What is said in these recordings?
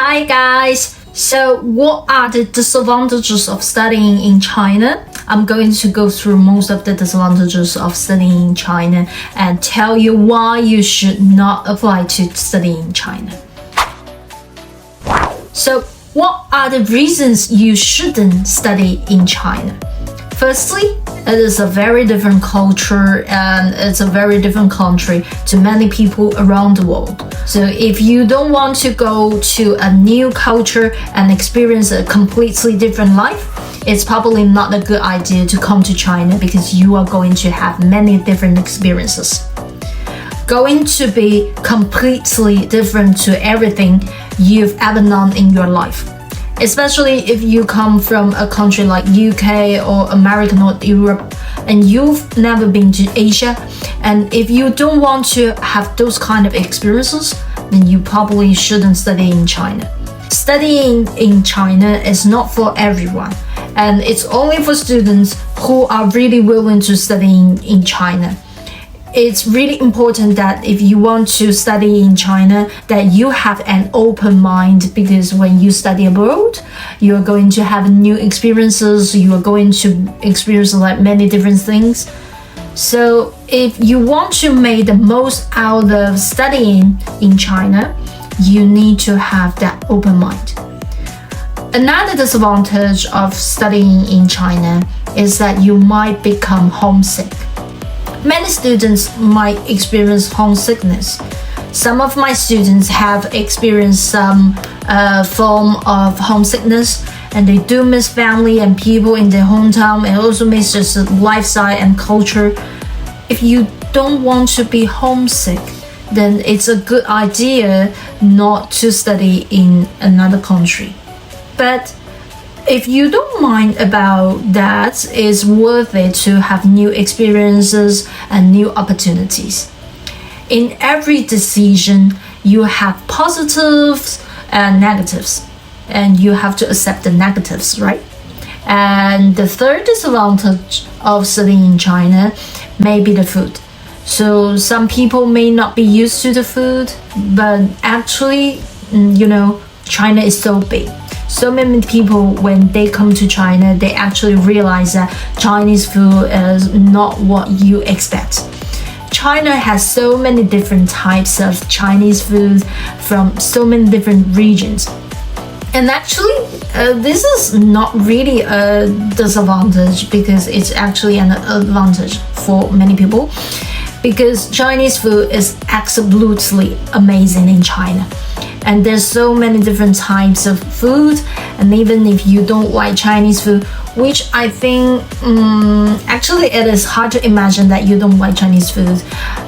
Hi guys! So what are the disadvantages of studying in China? I'm going to go through most of the disadvantages of studying in China and tell you why you should not apply to study in China. So what are the reasons you shouldn't study in China? Firstly, it is a very different culture and it's a very different country to many people around the world. So if you don't want to go to a new culture and experience a completely different life, it's probably not a good idea to come to China because you are going to have many different experiences. Going to be completely different to everything you've ever known in your life. Especially if you come from a country like UK or America or Europe and you've never been to Asia, and if you don't want to have those kind of experiences, then you probably shouldn't study in China. Studying in China is not for everyone, and it's only for students who are really willing to study in China. It's really important that if you want to study in China, that you have an open mind, because when you study abroad, you are going to have new experiences, you are going to experience like many different things. So if you want to make the most out of studying in China, you need to have that open mind. Another disadvantage of studying in China is that you might become homesick. Many students might experience homesickness. Some of my students have experienced some form of homesickness, and they do miss family and people in their hometown, and also miss just the lifestyle and culture. If you don't want to be homesick, then it's a good idea not to study in another country. But if you don't mind about that, it's worth it to have new experiences and new opportunities. In every decision, you have positives and negatives, and you have to accept the negatives, right? And the third disadvantage of studying in China may be the food. So some people may not be used to the food, but actually, China is so big. So many people, when they come to China, they actually realize that Chinese food is not what you expect. China has so many different types of Chinese food from so many different regions. And actually, this is not really a disadvantage, because it's actually an advantage for many people, because Chinese food is absolutely amazing in China. And there's so many different types of food, and even if you don't like Chinese food, which I think actually it is hard to imagine that you don't like Chinese food.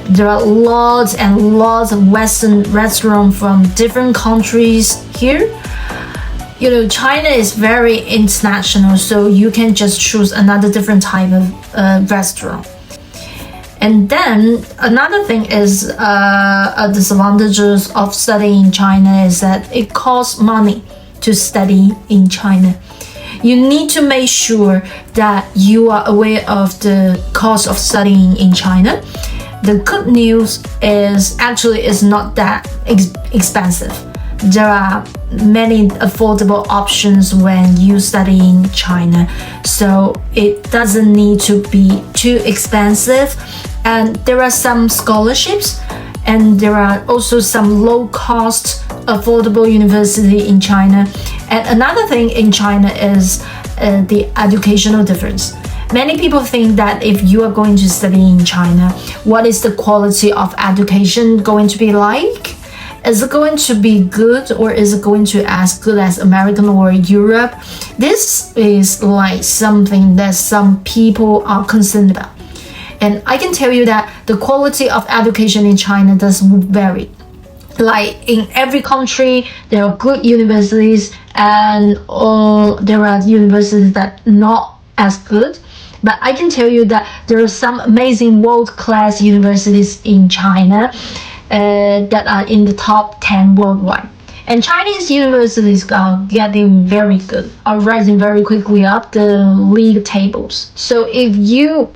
There are lots and lots of Western restaurants from different countries here. China is very international, so you can just choose another different type of restaurant. And then another thing is a disadvantages of studying in China is that it costs money to study in China. You need to make sure that you are aware of the cost of studying in China. The good news is actually it's not that expensive. There are many affordable options when you study in China, so it doesn't need to be too expensive. And there are some scholarships, and there are also some low-cost, affordable university in China. And another thing in China is the educational difference. Many people think that if you are going to study in China, what is the quality of education going to be like? Is it going to be good, or is it going to be as good as American or Europe? This is like something that some people are concerned about. And I can tell you that the quality of education in China does vary. Like in every country, there are good universities, and there are universities that are not as good. But I can tell you that there are some amazing world-class universities in China that are in the top 10 worldwide. And Chinese universities are getting very good, are rising very quickly up the league tables. So if you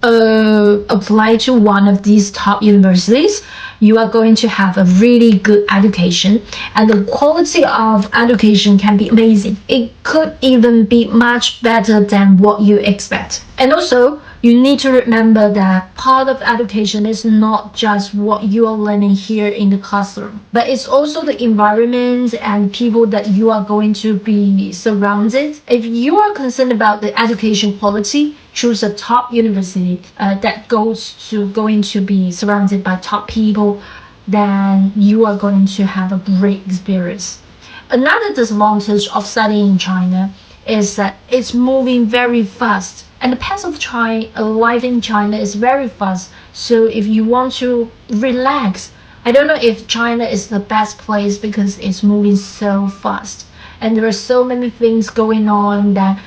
apply to one of these top universities, you are going to have a really good education, and the quality of education can be amazing. It could even be much better than what you expect. And also, you need to remember that part of education is not just what you are learning here in the classroom, but it's also the environment and people that you are going to be surrounded. If you are concerned about the education quality, choose a top university that going to be surrounded by top people, then you are going to have a great experience. Another disadvantage of studying in China is that it's moving very fast. And the pace of life in China is very fast. So if you want to relax, I don't know if China is the best place because it's moving so fast. And there are so many things going on that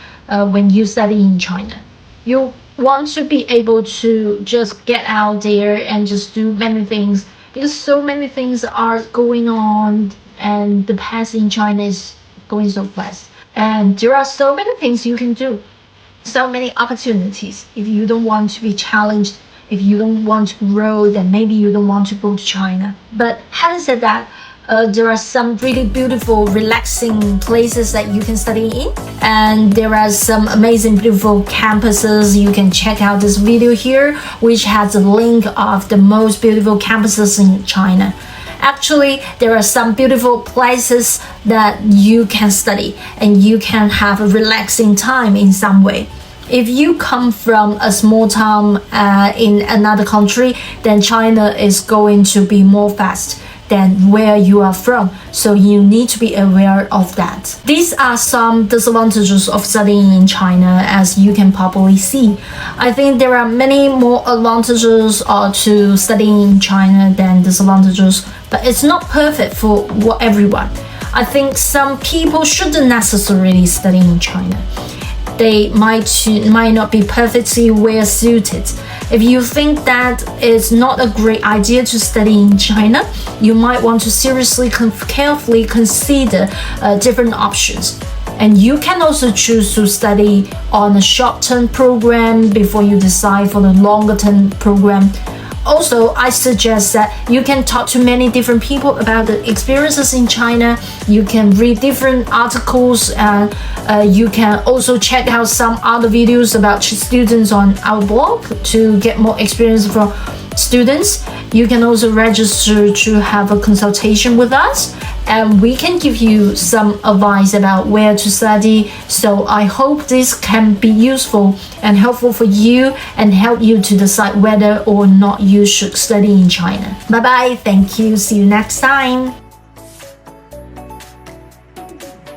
when you study in China, you want to be able to just get out there and just do many things because so many things are going on and the pace in China is going so fast. And there are so many things you can do. So many opportunities. If you don't want to be challenged, if you don't want to grow, then maybe you don't want to go to China. But having said that, there are some really beautiful, relaxing places that you can study in, and there are some amazing, beautiful campuses. You can check out this video here, which has a link of the most beautiful campuses in China. Actually, there are some beautiful places that you can study and you can have a relaxing time in some way. If you come from a small town in another country, then China is going to be more fast than where you are from. So you need to be aware of that. These are some disadvantages of studying in China, as you can probably see. I think there are many more advantages to studying in China than disadvantages, but it's not perfect for everyone. I think some people shouldn't necessarily study in China. They might not be perfectly well suited. If you think that it's not a great idea to study in China, you might want to seriously, carefully consider different options. And you can also choose to study on a short-term program before you decide for the longer-term program. Also, I suggest that you can talk to many different people about the experiences in China. You can read different articles, and you can also check out some other videos about students on our blog to get more experience from students. You can also register to have a consultation with us, and we can give you some advice about where to study. So I hope this can be useful and helpful for you and help you to decide whether or not you should study in China. Bye bye. Thank you. See you next time.